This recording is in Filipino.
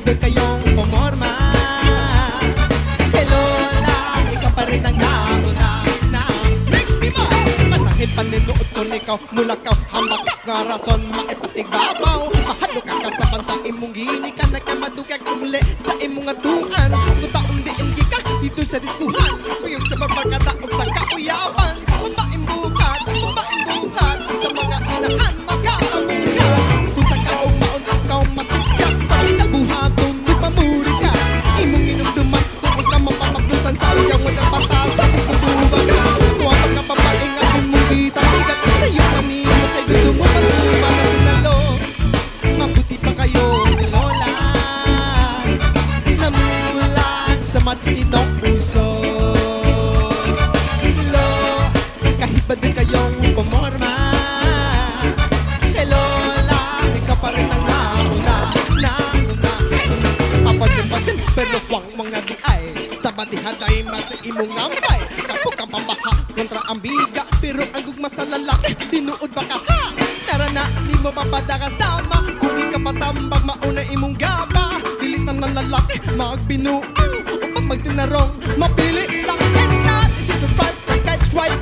doon kayong pumorma. Hello lang, ikaw pa rin ang nauna na makes me mad. Panahil paninuod ko nikaw, mula ka hambak nga rason maipatigabaw. Mahalo ka kasaban sa imong gini ka, nagkamadugag umuli sa imong atuan. Kung taong diindi ka dito sa diskuhan, kuyog sa barbarkadaog sa kauyapan. Maimbukat sa mga inahan makakabuhat. Kung sa kaugmaon ikaw masikap, pati kalbuhaton di pamuri ka. Imong inumduman kung ikaw mapapaglusan sa uyaw mo ng batasan, di kububaga. Tuwa pag kapapain nga kung mong kitang-igat sa'yo kanino kay gusto mo matuma na sinalo. Mabuti pa kayo ni Lola, namulat sa matitidong puso. Kahit ba din kayong pumorma, hello lang, ikaw pa rin ang nauna. Papansin pero huwag mga di ay sa batihaday mas imong ngambay. Kapag kang pambaha kontra ang biga, pero ang gugma sa lalaki tinuod ba ka ha? Tara na, di mo papadakas tama. Kung di ka patambag mauna imong gaba, dilit na ng lalaki magbinuang upang magtinarong. Mapili lang, it's not easy to pass, sa catch right